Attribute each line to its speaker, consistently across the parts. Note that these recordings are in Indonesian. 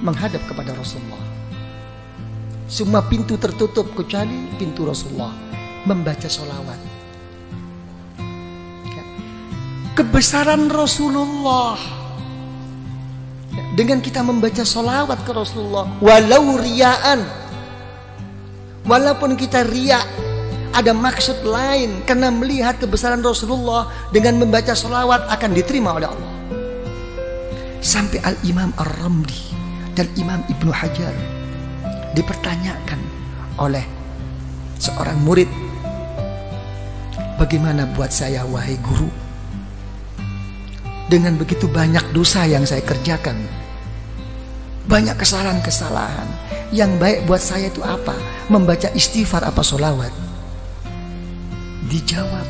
Speaker 1: menghadap kepada Rasulullah. Semua pintu tertutup kecuali pintu Rasulullah, membaca sholawat. Kebesaran Rasulullah dengan kita membaca sholawat ke Rasulullah, walau riaan, walaupun kita riak, ada maksud lain karena melihat kebesaran Rasulullah, dengan membaca sholawat akan diterima oleh Allah. Sampai Al-Imam Ar-Ramli dan Imam Ibnu Hajar dipertanyakan oleh seorang murid, bagaimana buat saya wahai guru, dengan begitu banyak dosa yang saya kerjakan, banyak kesalahan-kesalahan, yang baik buat saya itu apa? Membaca istighfar apa sholawat? Dijawab,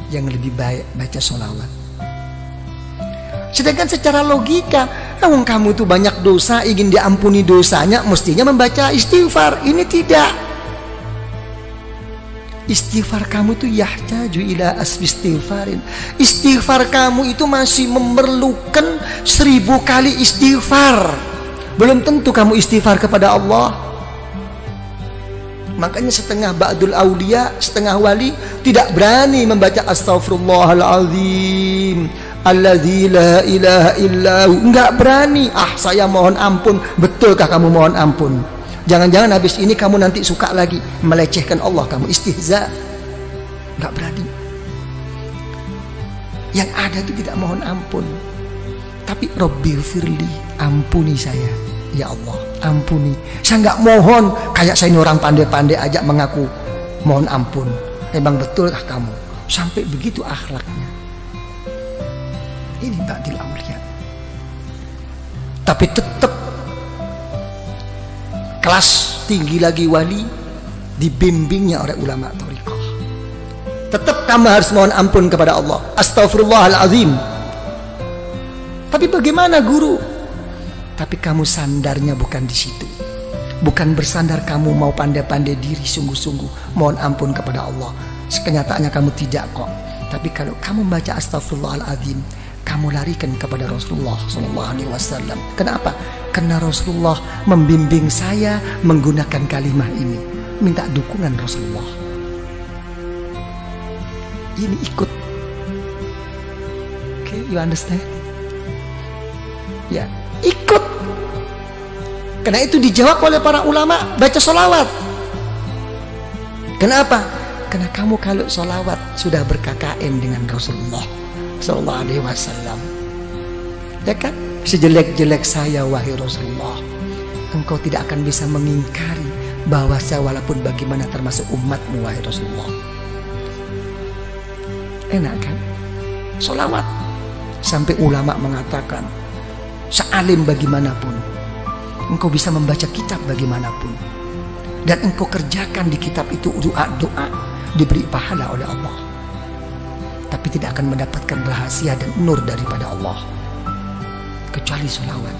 Speaker 1: yang lebih baik baca sholawat. Sedangkan secara logika, kamu tuh banyak dosa, ingin diampuni dosanya, mestinya membaca istighfar. Ini tidak. Istighfar kamu tuh yahtaju ila asfi istighfarin. Istighfar kamu itu masih memerlukan 1000 kali istighfar. Belum tentu kamu istighfar kepada Allah. Makanya setengah ba'dul aulia, setengah wali tidak berani membaca astaghfirullahaladzim alladzi la ilaha illahu. Enggak berani. Saya mohon ampun. Betulkah kamu mohon ampun? Jangan-jangan habis ini kamu nanti suka lagi melecehkan Allah, kamu istihza. Enggak berani. Yang ada itu tidak mohon ampun, tapi Rabbighfirli, ampuni saya ya Allah, ampuni. Saya enggak mohon kayak saya ini orang pandai-pandai aja mengaku mohon ampun. Memang betulkah kamu? Sampai begitu akhlaknya. Ini ba'dil aulia. Tapi tetap kelas tinggi lagi wali, dibimbingnya oleh ulama thariqah. Tetap kamu harus mohon ampun kepada Allah, astaghfirullahalazim. Tapi bagaimana guru? Tapi kamu sandarnya bukan di situ. Bukan bersandar kamu mau pandai-pandai diri sungguh-sungguh mohon ampun kepada Allah. Kenyataannya kamu tidak kok. Tapi kalau kamu baca astaghfirullahalazim, kamu larikan kepada Rasulullah SAW. Kenapa? Karena Rasulullah membimbing saya menggunakan kalimah ini. Minta dukungan Rasulullah. Ini ikut. Okay, you understand? Ya, ikut. Karena itu dijawab oleh para ulama, baca sholawat. Kenapa? Karena kamu kalau sholawat sudah berKKN dengan Rasulullah Sallallahu Alaihi Wasallam, ya kan? Sejelek-jelek saya wahai Rasulullah, engkau tidak akan bisa mengingkari bahwa saya walaupun bagaimana termasuk umatmu wahai Rasulullah. Enak kan? Sholawat. Sampai ulama mengatakan, sealim bagaimanapun, engkau bisa membaca kitab bagaimanapun, dan engkau kerjakan di kitab itu doa-doa, diberi pahala oleh Allah, tapi tidak akan mendapatkan rahasia dan nur daripada Allah kecuali sholawat.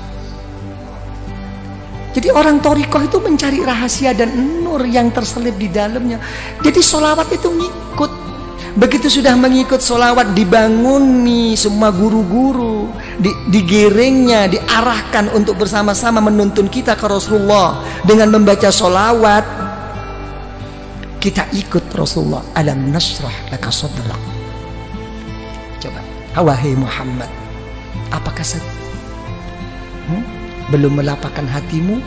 Speaker 1: Jadi orang thariqah itu mencari rahasia dan nur yang terselip di dalamnya. Jadi sholawat itu ngikut. Begitu sudah mengikut sholawat, dibanguni semua guru-guru, digiringnya, diarahkan untuk bersama-sama menuntun kita ke Rasulullah dengan membaca sholawat. Kita ikut Rasulullah. Alam nashrah laka sadrak. Coba, wahai Muhammad, apakah belum melapangkan hatimu?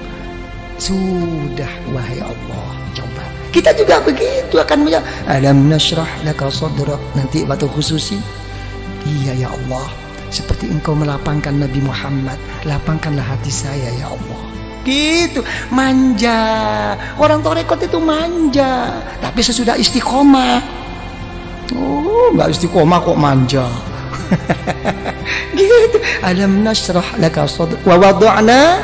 Speaker 1: Sudah wahai Allah. Coba, kita juga begitu akan menjawab, alam nashrah laka sadrak. Nanti waktu khususi, iya ya Allah, seperti engkau melapangkan Nabi Muhammad, lapangkanlah hati saya ya Allah. Gitu, manja. Orang thariqat itu manja, tapi sesudah istiqomah, nggak istiqomah kok manja. Gitu. Alam nashrah laka sadrak wa wada'na.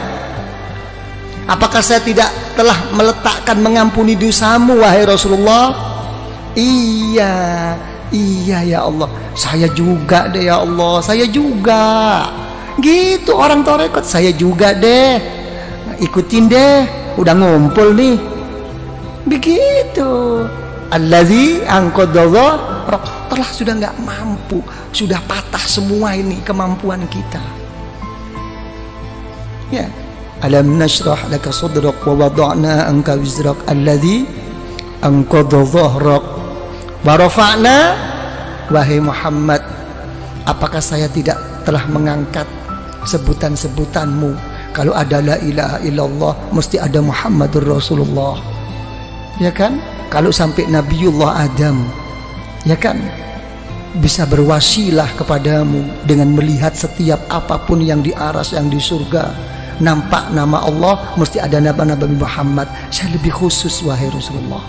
Speaker 1: Apakah saya tidak telah meletakkan mengampuni dosamu wahai Rasulullah? Iya ya Allah, saya juga deh ya Allah, saya juga. Gitu orang thariqat, saya juga deh, ikutin deh, udah ngumpul nih. Begitu. Allazi anqadha telah sudah nggak mampu, sudah patah semua ini kemampuan kita. Ya, alam nashrah laka sadrak wa wada'na anka wizrak alladhi anqadha dhahrak wa rafa'na. Wahai Muhammad, apakah saya tidak telah mengangkat sebutan-sebutanmu? Kalau ada la ilaha illallah mesti ada Muhammadur Rasulullah, ya kan? Kalau sampai Nabiullah Adam, ya kan, bisa berwasilah kepadamu dengan melihat setiap apapun yang di aras, yang di surga, nampak nama Allah, mesti ada Nabi Muhammad. Saya lebih khusus, wahai Rasulullah,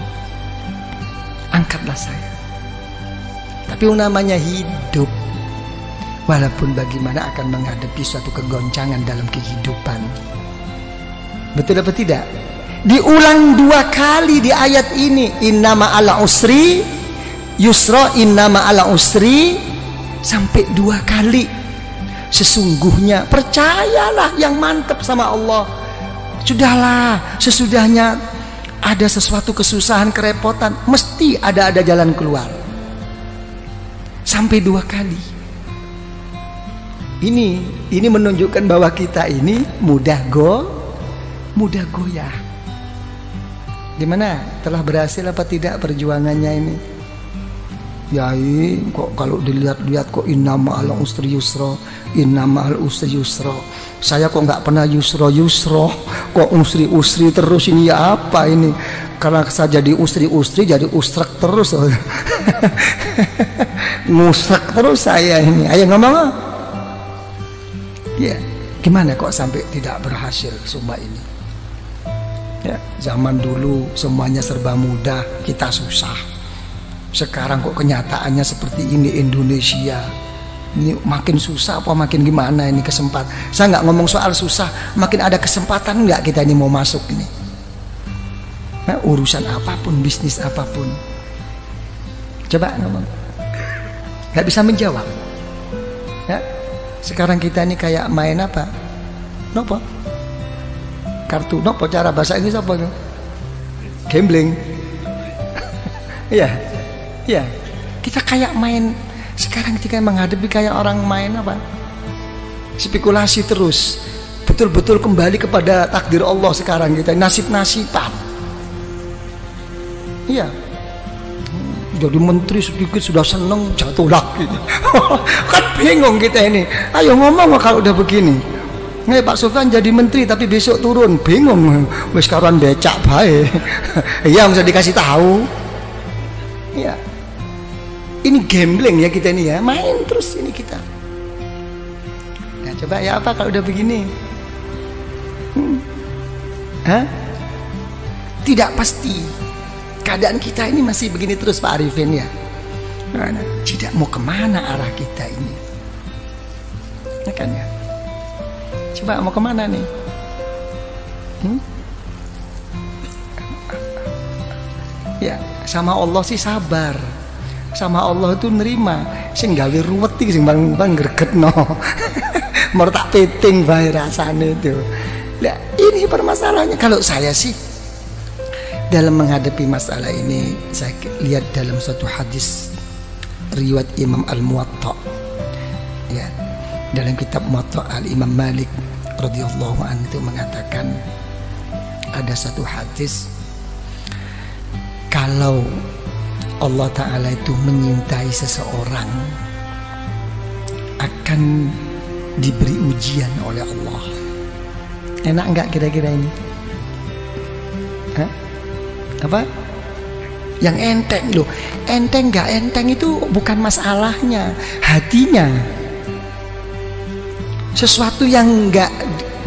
Speaker 1: angkatlah saya. Tapi namanya hidup, walaupun bagaimana akan menghadapi suatu kegoncangan dalam kehidupan. Betul apa tidak? Diulang 2 kali di ayat ini, innama ala usri yusra, innama ala usri, sampai 2 kali. Sesungguhnya, percayalah yang mantap sama Allah. Sudahlah, sesudahnya ada sesuatu kesusahan, kerepotan, mesti ada jalan keluar. Sampai 2 kali. Ini menunjukkan bahwa kita ini mudah goyah. Gimana? Telah berhasil apa tidak perjuangannya ini? Yai, kok kalau dilihat-lihat kok innama al usri yusra, innama al usri yusra. Saya kok nggak pernah yusra, kok usri terus ini, ya apa ini? Karena saya jadi usri jadi usrak terus. Ngusrak terus saya ini. Ayo ngomong. Ya, gimana kok sampai tidak berhasil semua ini? Ya, zaman dulu semuanya serba mudah, kita susah. Sekarang kok kenyataannya seperti ini Indonesia. Ini makin susah apa makin gimana ini kesempatan? Saya nggak ngomong soal susah, makin ada kesempatan nggak kita ini mau masuk ini? Nah, urusan apapun, bisnis apapun. Coba ngomong. Nggak bisa menjawab. Ya, sekarang kita ini kayak main apa? Nopo? Kartu, nopo cara bahasa Inggris apa? Gambling. Iya. Ya, kita kayak main sekarang, kita menghadapi kayak orang main apa? Spekulasi terus. Betul-betul kembali kepada takdir Allah sekarang kita, nasib-nasiban. Iya. Jadi menteri sedikit sudah seneng jatuh lagi. Kan bingung kita ini. Ayo ngomong kalau udah begini. Nih Pak Sofyan jadi menteri tapi besok turun, bingung. Wis karuan becak bae. Iya, mesti dikasih tahu. Iya. Ini gambling ya kita ini ya, main terus ini kita. Nah, coba ya apa kalau udah begini? Hah? Tidak pasti. Keadaan kita ini masih begini terus Pak Arifin ya. Nah, tidak mau kemana arah kita ini? Ya kan ya? Coba mau kemana nih? Ya, sama Allah sih sabar. Sama Allah itu nerima. Sing gawe ruwet iki sing bang gregetno. Mau tak peting bae rasane itu. Lah, ini permasalahannya. Kalau saya sih dalam menghadapi masalah ini, saya lihat dalam suatu hadis riwayat Imam Al-Muwatta. Ya, dalam kitab Muwatta Al-Imam Malik radhiyallahu anhu itu mengatakan ada satu hadis, kalau Allah Ta'ala itu menyintai seseorang akan diberi ujian oleh Allah. Enak enggak kira-kira ini? Hah? Apa? Yang enteng loh. Enteng enggak enteng itu bukan masalahnya, hatinya. Sesuatu yang enggak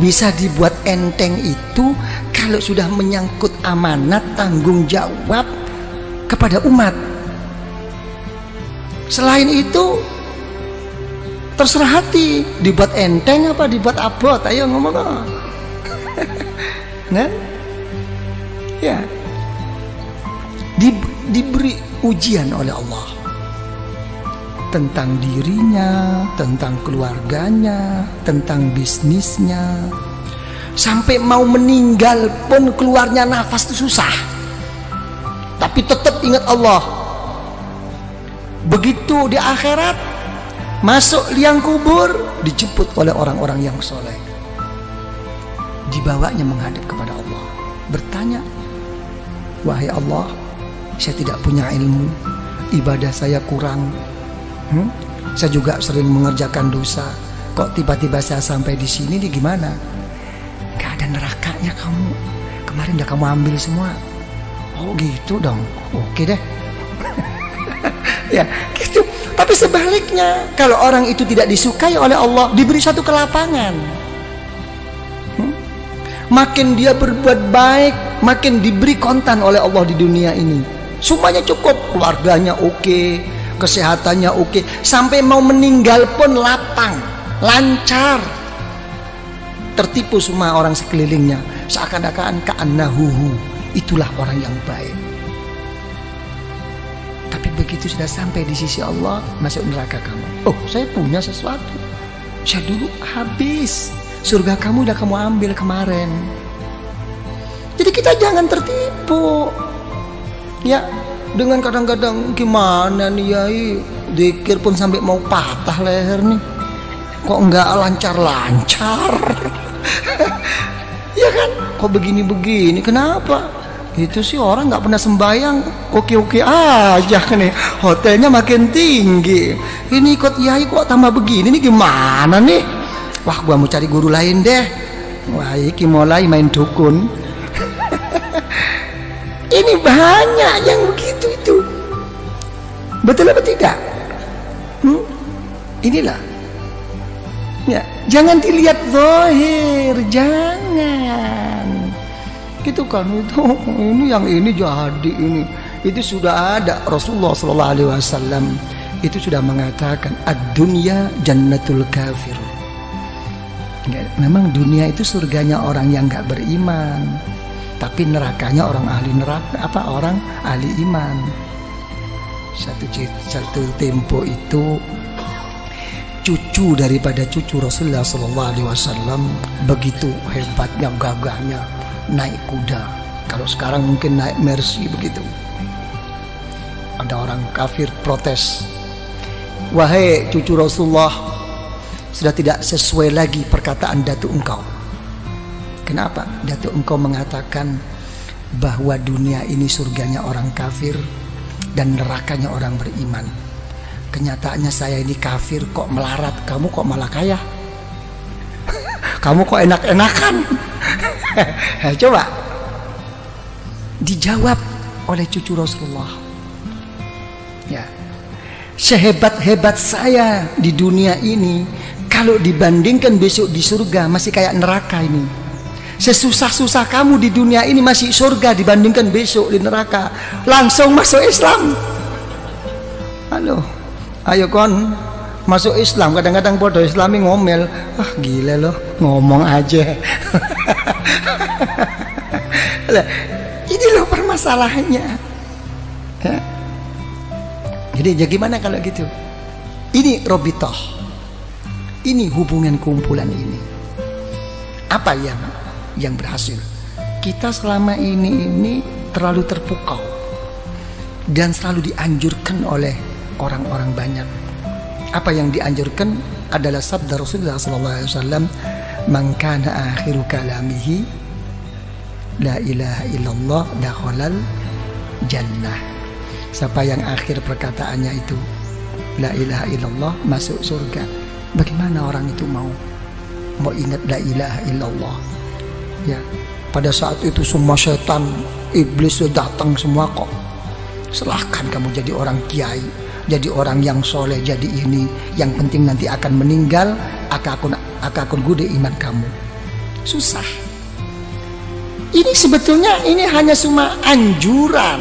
Speaker 1: bisa dibuat enteng itu kalau sudah menyangkut amanat, tanggung jawab kepada umat. Selain itu terserah hati, dibuat enteng apa dibuat abot, ayo ngomong. Nah, ya, diberi ujian oleh Allah tentang dirinya, tentang keluarganya, tentang bisnisnya, sampai mau meninggal pun keluarnya nafas itu susah. Tapi tetap ingat Allah. Begitu di akhirat, masuk liang kubur, dijemput oleh orang-orang yang soleh. dibawanya menghadap kepada Allah, bertanya, wahai Allah, saya tidak punya ilmu, ibadah saya kurang, saya juga sering mengerjakan dosa, kok tiba-tiba saya sampai di sini, nih gimana? Gak ada nerakanya kamu, kemarin udah kamu ambil semua. Oh gitu dong, oke deh. Ya gitu. Tapi sebaliknya, kalau orang itu tidak disukai oleh Allah, diberi satu kelapangan, makin dia berbuat baik, makin diberi kontan oleh Allah di dunia ini. Semuanya cukup, keluarganya oke, kesehatannya oke, sampai mau meninggal pun lapang, lancar. Tertipu semua orang sekelilingnya, seakan-akan ka'annahu, itulah orang yang baik. Tapi begitu sudah sampai di sisi Allah, masuk neraka kamu. Oh, saya punya sesuatu, saya dulu habis, surga kamu udah kamu ambil kemarin. Jadi kita jangan tertipu, ya, dengan kadang-kadang gimana nih Yai, zikir pun sampai mau patah leher nih, kok enggak lancar-lancar. Ya kan, kok begini-begini, kenapa? Itu sih orang nggak pernah sembahyang, oke-oke aja nih, hotelnya makin tinggi. Ini ikut Yai kok tambah begini nih, gimana nih? Wah, gua mau cari guru lain deh. Wah, iki mulai main dukun. Ini banyak yang begitu itu. Betul apa tidak? Inilah. Ya, jangan dilihat zahir, jangan. Gitu kan, itu ini yang ini jadi ini. Itu sudah ada, Rasulullah SAW itu sudah mengatakan ad-dunya jannatul kafir. Memang dunia itu surganya orang yang nggak beriman, tapi nerakanya orang ahli neraka, orang ahli iman. Satu tempo itu cucu daripada cucu Rasulullah SAW begitu hebatnya, gagahnya, naik kuda. Kalau sekarang mungkin naik Mercy begitu. Ada orang kafir protes, wahai cucu Rasulullah, sudah tidak sesuai lagi perkataan datuk engkau. Kenapa? Datuk engkau mengatakan bahwa dunia ini surganya orang kafir dan nerakanya orang beriman. Kenyataannya saya ini kafir kok melarat, kamu kok malah kaya. Kamu kok enak-enakan. Coba dijawab oleh cucu Rasulullah. Ya, sehebat-hebat saya di dunia ini, kalau dibandingkan besok di surga masih kayak neraka ini. Sesusah-susah kamu di dunia ini masih surga dibandingkan besok di neraka. Langsung masuk Islam. Halo, ayo kon masuk Islam. Kadang-kadang bodoh Islami ngomel, ah gila loh, ngomong aja. Ini loh permasalahannya. Ya. Jadi ya gimana kalau gitu? Ini robitoh, ini hubungan kumpulan ini. Apa yang berhasil? Kita selama ini terlalu terpukau dan selalu dianjurkan oleh orang-orang banyak. Apa yang dianjurkan adalah sabda Rasulullah SAW, man kana akhiru kalamihi la ilaha illallah dakhalal jannah. Siapa yang akhir perkataannya itu la ilaha illallah, masuk surga. Bagaimana orang itu mau ingat la ilaha illallah? Ya, pada saat itu semua setan, iblis sudah datang semua kok. Silahkan kamu jadi orang kiai, jadi orang yang soleh, jadi ini. Yang penting nanti akan meninggal, akan gude iman kamu. Susah. Ini sebetulnya ini hanya cuma anjuran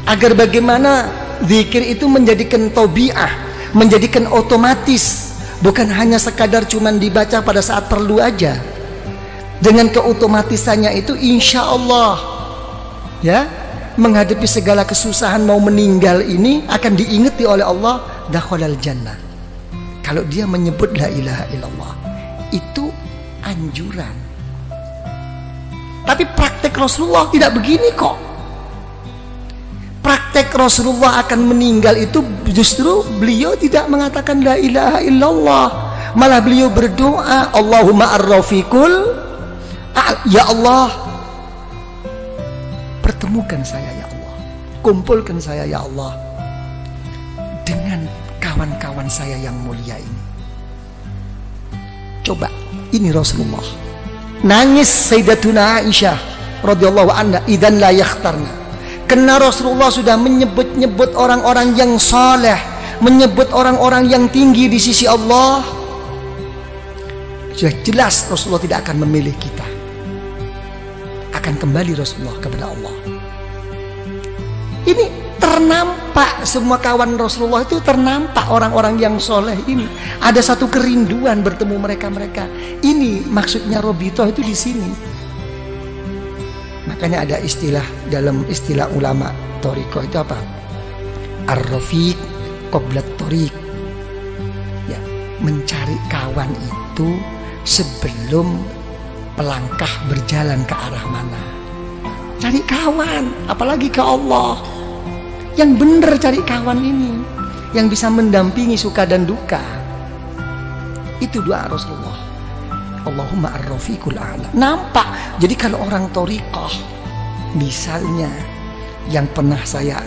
Speaker 1: agar bagaimana zikir itu menjadikan tabiah, menjadikan otomatis, bukan hanya sekadar cuman dibaca pada saat perlu aja. Dengan keotomatisannya itu insya Allah, ya, menghadapi segala kesusahan mau meninggal ini akan diingati oleh Allah, dakhalal jannah. Kalau dia menyebut la ilaha illallah, itu anjuran. Tapi praktek Rasulullah tidak begini kok. Praktek Rasulullah akan meninggal itu justru beliau tidak mengatakan la ilaha illallah, malah beliau berdoa Allahumma arrafiqul Ya Allah, pertemukan saya ya Allah, kumpulkan saya ya Allah dengan kawan-kawan saya yang mulia ini. Coba, ini Rasulullah nangis Sayyidatuna Aisyah radhiyallahu anha idzan la yakhtarna, karena Rasulullah sudah menyebut-nyebut orang-orang yang saleh, menyebut orang-orang yang tinggi di sisi Allah. Sudah jelas Rasulullah tidak akan memilih kita, akan kembali Rasulullah kepada Allah. Ini ternampak, semua kawan Rasulullah itu ternampak orang-orang yang soleh ini. Ada satu kerinduan bertemu mereka-mereka. Ini maksudnya Robitoh itu di sini. Makanya ada istilah, dalam istilah ulama Thariqah itu apa? Ar-rafiq qablat thariq. Ya, mencari kawan itu sebelum pelangkah berjalan ke arah mana. Cari kawan, apalagi ke Allah. Yang benar cari kawan ini, yang bisa mendampingi suka dan duka. Itu doa Rasulullah. Allahumma ar-rafiqul a'la. Nampak. Jadi kalau orang thariqah, misalnya yang pernah saya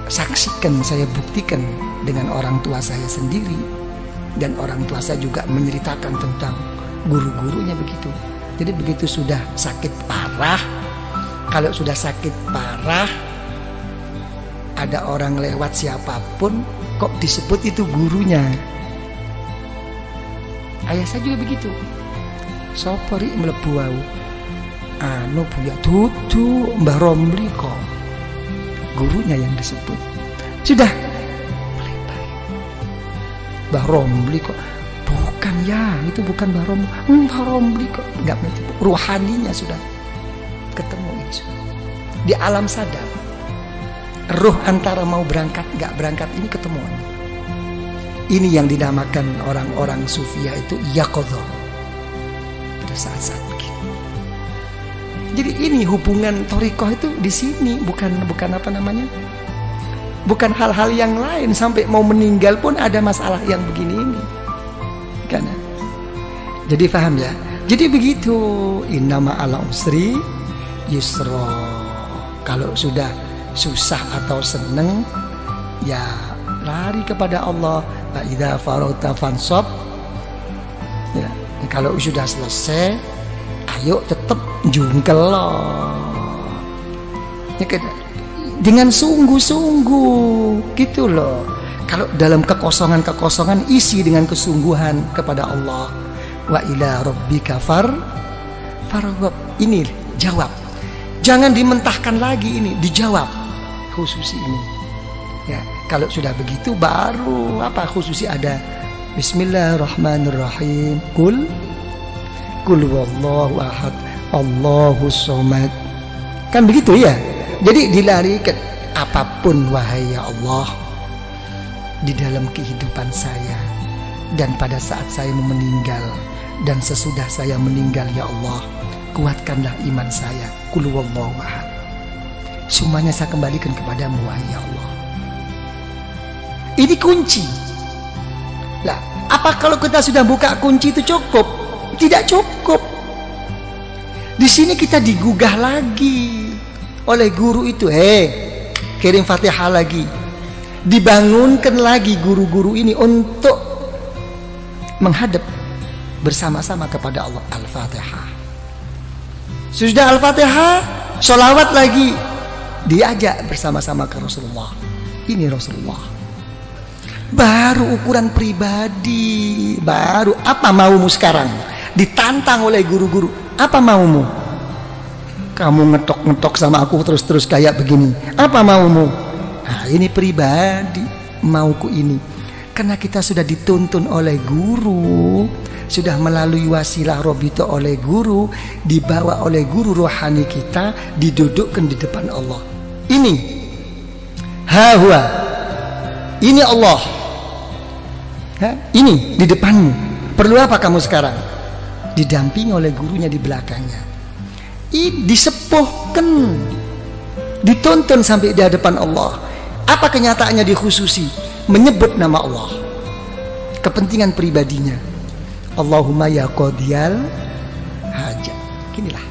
Speaker 1: saksikan, saya buktikan dengan orang tua saya sendiri, dan orang tua saya juga menceritakan tentang guru-gurunya begitu. Jadi begitu sudah sakit parah, kalau sudah sakit parah, ada orang lewat siapapun kok disebut itu gurunya. Ayah saya juga begitu. Sopori mlebu wau. Anu Buya Dudu Mbah Romli kok. Gurunya yang disebut. Sudah melebar. Mbah Romli kok. Bukan ya, itu bukan Mbah Romli. Mbah Romli kok. Enggak begitu. Ruhaninya sudah ketemu itu. Di alam sadar. Ruh antara mau berangkat nggak berangkat ini ketemuan. Ini yang dinamakan orang-orang sufia itu yaqadhah, pada saat-saat begini. Jadi ini hubungan thariqah itu di sini, bukan apa namanya, bukan hal-hal yang lain. Sampai mau meninggal pun ada masalah yang begini ini, kan? Jadi paham ya? Jadi begitu, innama ala usri yusra. Kalau sudah susah atau seneng, ya lari kepada Allah. Fa idza faragta fansab. Ya, kalau sudah selesai, ayo tetap jungkel loh. Ya, dengan sungguh-sungguh gitu loh. Kalau dalam kekosongan-kekosongan, isi dengan kesungguhan kepada Allah. Wa ila rabbika farghab. Ini jawab. Jangan dimentahkan lagi, ini dijawab. Khususi ini ya, kalau sudah begitu baru apa khususi ada Bismillahirrahmanirrahim, kul wallahu ahad Allahus somad, kan begitu ya. Jadi dilarikan apapun wahai ya Allah di dalam kehidupan saya dan pada saat saya mau meninggal dan sesudah saya meninggal, ya Allah kuatkanlah iman saya. Kul wallahu ahad, semuanya saya kembalikan kepadamu wahai ya Allah. Ini kunci. Lah, apa kalau kita sudah buka kunci itu cukup? Tidak cukup. Di sini kita digugah lagi oleh guru itu. Kirim Fatihah lagi. Dibangunkan lagi guru-guru ini untuk menghadap bersama-sama kepada Allah. Al-Fatihah. Sudah Al-Fatihah, sholawat lagi. Diajak bersama-sama ke Rasulullah. Ini Rasulullah. Baru ukuran pribadi. Baru apa maumu sekarang? Ditantang oleh guru-guru. Apa maumu? Kamu ngetok-ngetok sama aku terus-terus kayak begini. Apa maumu? Nah, ini pribadi. Mauku ini. Karena kita sudah dituntun oleh guru, sudah melalui wasilah Robito oleh guru, dibawa oleh guru rohani kita, didudukkan di depan Allah. Ini Hahwa, ini Allah. Ini di depanmu. Perlu apa kamu sekarang? Didampingi oleh gurunya di belakangnya. Disepuhkan, dituntun sampai di hadapan Allah. Apa kenyataannya dikhususi? Menyebut nama Allah, kepentingan pribadinya. Allahumma ya qadiyal hajat. Ginilah.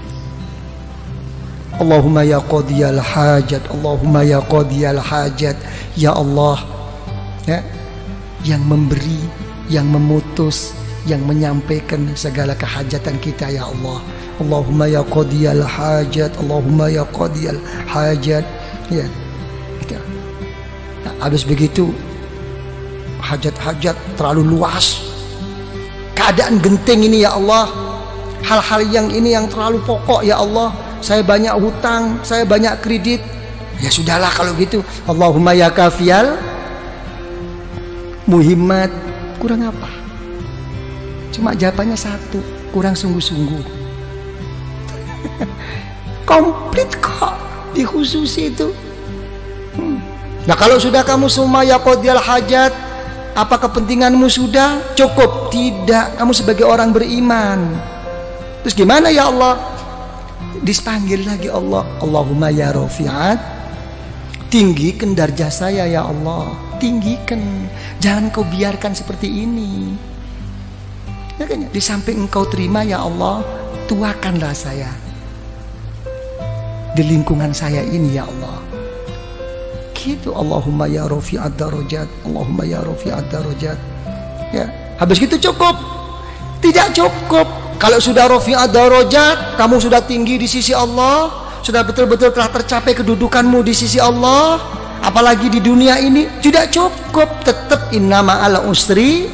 Speaker 1: Allahumma ya qadiyal hajat, Allahumma ya qadiyal hajat. Ya Allah, ya, yang memberi, yang memutus, yang menyampaikan segala kehajatan kita, ya Allah. Allahumma ya qadiyal hajat, Allahumma ya qadiyal hajat. Ya, gitu. Nah, habis begitu hajat-hajat terlalu luas, keadaan genting ini, ya Allah, hal-hal yang ini yang terlalu pokok, ya Allah. Saya banyak hutang, saya banyak kredit. Ya sudahlah kalau gitu. Allahumma ya kafiyal muhimmat. Kurang apa? Cuma jawabannya satu, kurang sungguh-sungguh. Komplit kok di khusus itu. Nah kalau sudah kamu semua ya qadiyal hajat, apa kepentinganmu sudah cukup? Tidak, kamu sebagai orang beriman. Terus gimana ya Allah? Dipanggil lagi Allah. Allahumma ya rafi'at, tinggikan darjah saya ya Allah, tinggikan, jangan kau biarkan seperti ini. Ya kan? Di samping engkau terima ya Allah, tuakanlah saya di lingkungan saya ini ya Allah. Gitu. Allahumma ya rafi'at darajat, Allahumma ya rafi'at darajat. Ya, habis gitu cukup? Tidak cukup. Kalau sudah rafi'at darajat, kamu sudah tinggi di sisi Allah, sudah betul-betul telah tercapai kedudukanmu di sisi Allah, apalagi di dunia ini, tidak cukup. Tetap inna ma'al usri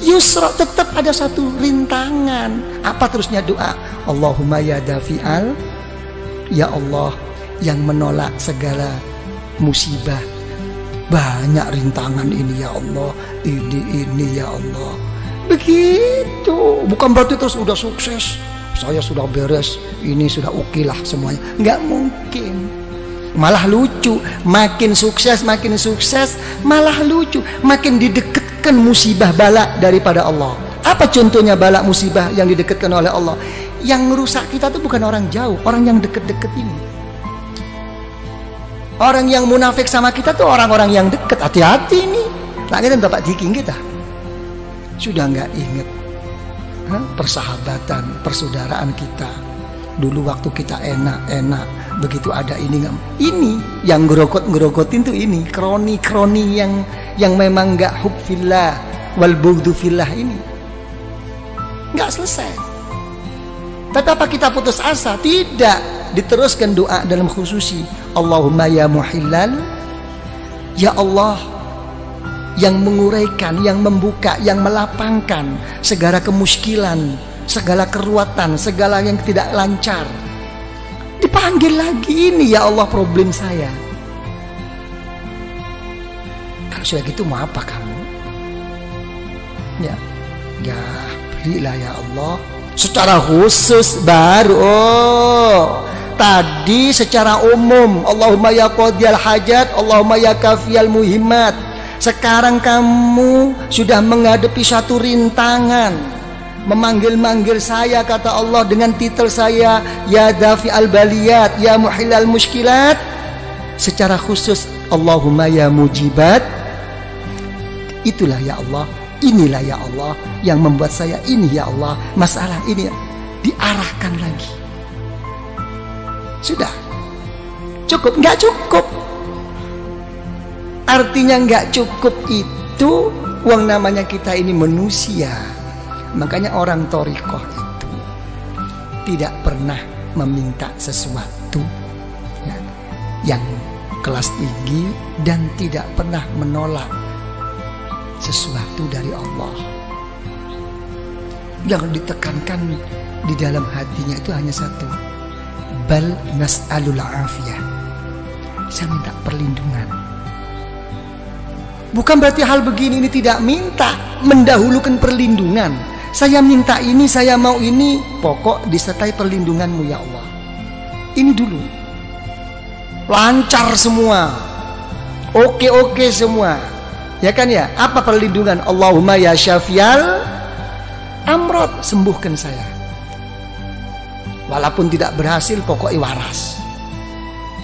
Speaker 1: yusra, tetap ada satu rintangan. Apa terusnya doa? Allahumma ya dafi'al, ya Allah yang menolak segala musibah. Banyak rintangan ini ya Allah, ini ya Allah. Begitu. Bukan berarti terus udah sukses, saya sudah beres, ini sudah oke lah semuanya. Nggak mungkin. Malah lucu, makin sukses malah lucu, makin didekatkan musibah bala daripada Allah. Apa contohnya bala musibah yang didekatkan oleh Allah? Yang merusak kita tuh bukan orang jauh, orang yang deket-deket ini. Orang yang munafik sama kita tuh orang-orang yang dekat. Hati-hati nih, tak kita dapat diking kita. Sudah nggak inget persahabatan, persaudaraan kita dulu waktu kita enak-enak, begitu ada ini nggak, ini yang ngerogotin tuh ini kroni yang memang nggak hub fillah wal bughdu fillah, ini nggak selesai. Tapi apa kita putus asa? Tidak, diteruskan doa dalam khususi. Allahumma ya muhillal, ya Allah yang menguraikan, yang membuka, yang melapangkan segala kemuskilan, segala keruatan, segala yang tidak lancar. Dipanggil lagi, ini ya Allah problem saya. Kalau sudah gitu mau apa kamu? Ya berilah ya Allah. Secara khusus baru. Tadi secara umum, Allahumma ya qadiyal hajat, Allahumma ya kafiyal muhimmat. Sekarang kamu sudah menghadapi satu rintangan, memanggil-manggil saya, kata Allah, dengan titel saya ya dafi al-baliyat, ya muhilal muskilat. Secara khusus Allahumma ya mujibat. Itulah ya Allah, inilah ya Allah yang membuat saya ini ya Allah, masalah ini diarahkan lagi. Sudah cukup? Nggak cukup. Artinya nggak cukup itu uang, namanya kita ini manusia. Makanya orang thariqah itu tidak pernah meminta sesuatu yang kelas tinggi dan tidak pernah menolak sesuatu dari Allah. Yang ditekankan di dalam hatinya itu hanya satu, bal nas'alul afiyah, saya minta perlindungan. Bukan berarti hal begini ini tidak minta, mendahulukan perlindungan. Saya minta ini, saya mau ini, pokok disertai perlindunganmu ya Allah. Ini dulu. Lancar semua, oke semua, ya kan ya? Apa perlindungan? Allahumma ya syafial amrod, sembuhkan saya. Walaupun tidak berhasil, pokoknya waras.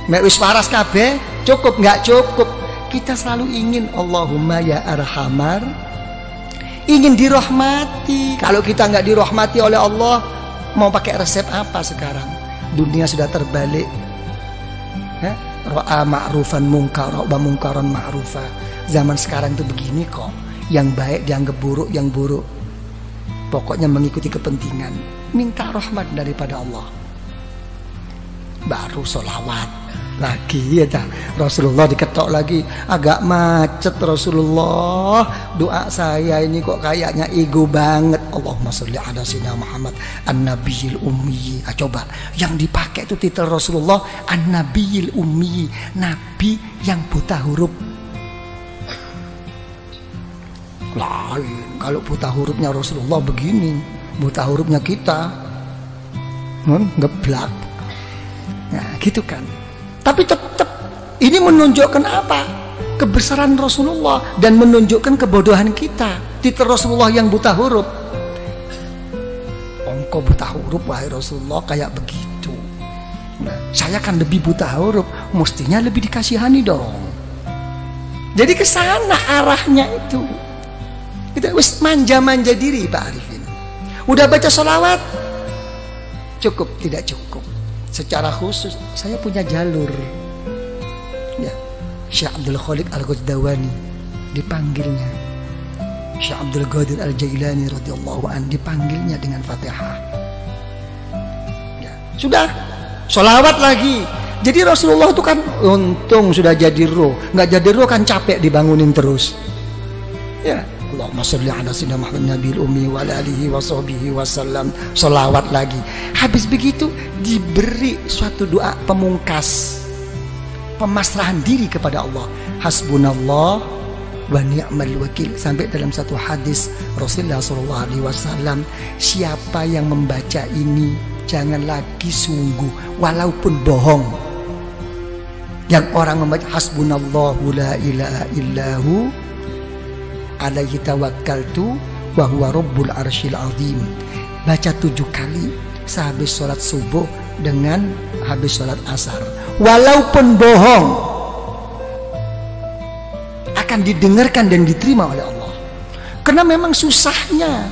Speaker 1: Mek wis waras kabeh, cukup nggak cukup? Kita selalu ingin Allahumma ya arhamar, ingin dirahmati. Kalau kita nggak dirahmati oleh Allah, Mau pakai resep apa sekarang? Dunia sudah terbalik. Ra'a ma'rufan munkara wa munkaran ma'rufa. Zaman sekarang itu begini kok. Yang baik dianggap buruk, yang buruk pokoknya mengikuti kepentingan. Minta rahmat daripada Allah, baru sholawat lagi ya tak? Rasulullah diketok lagi, agak macet Rasulullah. Doa saya ini kok kayaknya ego banget. Allahumma sholli ala sayyidina Muhammad an-nabiyil ummi. Coba yang dipakai itu titel Rasulullah an-nabiyil ummi, nabi yang buta huruf. Lain kalau buta hurufnya Rasulullah begini, buta hurufnya kita ngeblak. Nah gitu kan. Tapi tetap ini menunjukkan apa? Kebesaran Rasulullah dan menunjukkan kebodohan kita. Titel Rasulullah yang buta huruf. Engkau buta huruf wahai Rasulullah kayak begitu. Nah, saya kan lebih buta huruf, mestinya lebih dikasihani dong. Jadi ke sana arahnya itu. Kita wis manja-manja diri Pak Arifin. Udah baca sholawat? Cukup, tidak cukup. Secara khusus saya punya jalur. Ya, Syekh Abdul Khaliq Al-Ghazdawani dipanggilnya. Syekh Abdul Qadir Al-Jailani radhiyallahu an dipanggilnya dengan Fatihah. Ya, sudah sholawat lagi. Jadi Rasulullah itu kan untung sudah jadi roh. Nggak jadi roh kan capek dibangunin terus. Ya, Allahumma sholli ala sayyidina Muhammad nabiyil ummi wa ala alihi wa sahbihi wasallam. Sholawat lagi. Habis begitu diberi suatu doa pemungkas, pemasrahan diri kepada Allah. Hasbunallah wa ni'mal wakil. Sampai dalam satu hadis Rasulullah SAW, siapa yang membaca ini jangan lagi sungguh walaupun bohong. Yang orang membaca hasbunallahu la ilaha illahu alaihi tawakkaltu wa huwa rabbul arsyil azim. Baca 7 kali sehabis sholat subuh dengan habis sholat asar. Walaupun bohong akan didengarkan dan diterima oleh Allah. Karena memang susahnya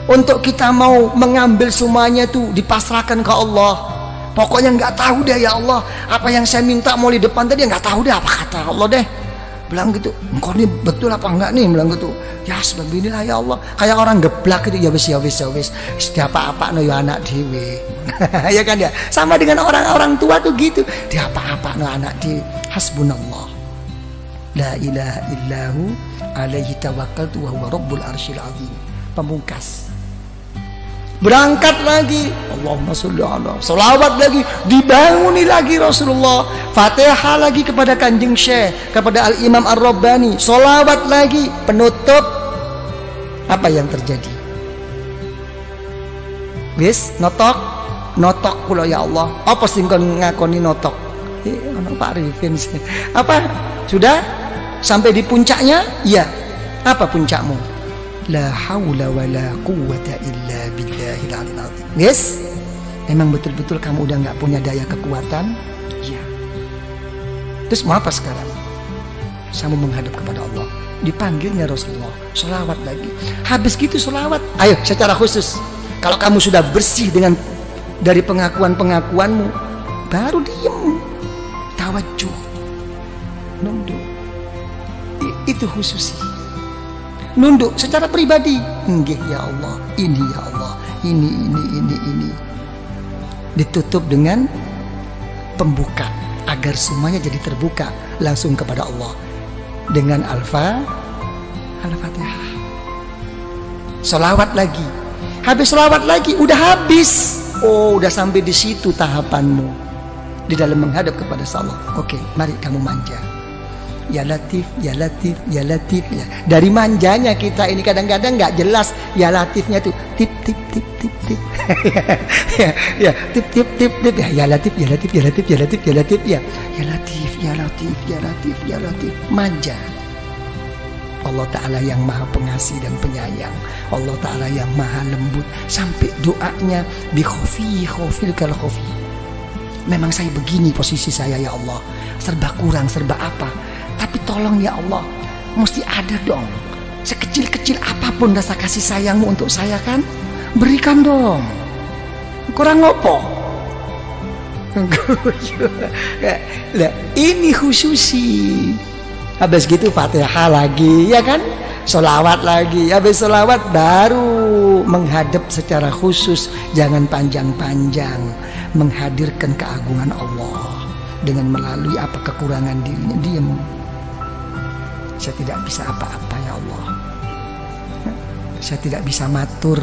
Speaker 1: untuk kita mau mengambil semuanya itu dipasrahkan ke Allah. Pokoknya nggak tahu deh ya Allah, apa yang saya minta mau di depan tadi nggak tahu deh apa kata Allah deh. Bilang gitu, engkau ini betul apa enggak nih? Bilang gitu, ya sebab inilah ya Allah. Kayak orang geblak gitu, ya wis. Setiap apa-apa no ya anak dewe. Ya kan ya. Sama dengan orang-orang tua tuh gitu. Dia apa-apa no anak dewe. Hasbunallah. La ilaha illahu alaihi tawakkaltu wa huwa rabbul arsyil azim. Pemungkas. Berangkat lagi, Allahumma sholli ala, sholawat lagi, dibanguni lagi Rasulullah, Fatihah lagi kepada Kanjeng Syekh, kepada Al-Imam Ar-Rabbani, sholawat lagi, penutup. Apa yang terjadi? Wis notok kula ya Allah. Apa sing kon ngakoni notok? Ono Pak Arifin. Apa? Sudah sampai di puncaknya? Iya. Apa puncakmu? La haula wa la quwwata illa billahil aliyil azim. Yes? Memang betul-betul kamu udah nggak punya daya kekuatan? Iya. Terus mau apa sekarang? Kamu menghadap kepada Allah. Dipanggilnya Rasulullah, sholawat lagi. Habis gitu sholawat. Ayo secara khusus. Kalau kamu sudah bersih dengan dari pengakuan-pengakuanmu, baru diem. Tawajuh. Nunduk. Itu khusus. Nunduk secara pribadi. Nggih ya Allah, ini ya Allah, ini. Ditutup dengan pembuka agar semuanya jadi terbuka langsung kepada Allah dengan Al-Fatihah. Sholawat lagi. Habis sholawat lagi, udah habis. Oh, udah sampai di situ tahapanmu di dalam menghadap kepada Allah. Oke, mari kamu manja. Ya Latif, ya Latif, ya Latif ya. Dari manjanya kita ini kadang-kadang nggak jelas ya Latifnya tuh tip tip tip tip tip. ya tip tip tip tip ya Latif, ya Latif, ya Latif, ya Latif, ya Latif ya. Ya Latif, ya Latif, ya Latif, ya Latif. Manja. Allah Ta'ala yang maha pengasih dan penyayang. Allah Ta'ala yang maha lembut. Sampai doanya bi khofil kal khofi. Memang saya begini posisi saya ya Allah, serba kurang, serba apa. Tapi tolong ya Allah, mesti ada dong. Sekecil-kecil apapun rasa kasih sayangmu untuk saya kan, berikan dong. Kurang ngopo? Nah, ini khususi. Habis gitu Fatihah lagi, ya kan? Sholawat lagi. Habis sholawat baru menghadap secara khusus, jangan panjang-panjang, menghadirkan keagungan Allah dengan melalui apa kekurangan dirinya. Diam. Saya tidak bisa apa-apa ya Allah. Saya tidak bisa matur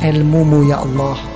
Speaker 1: ilmumu ya Allah.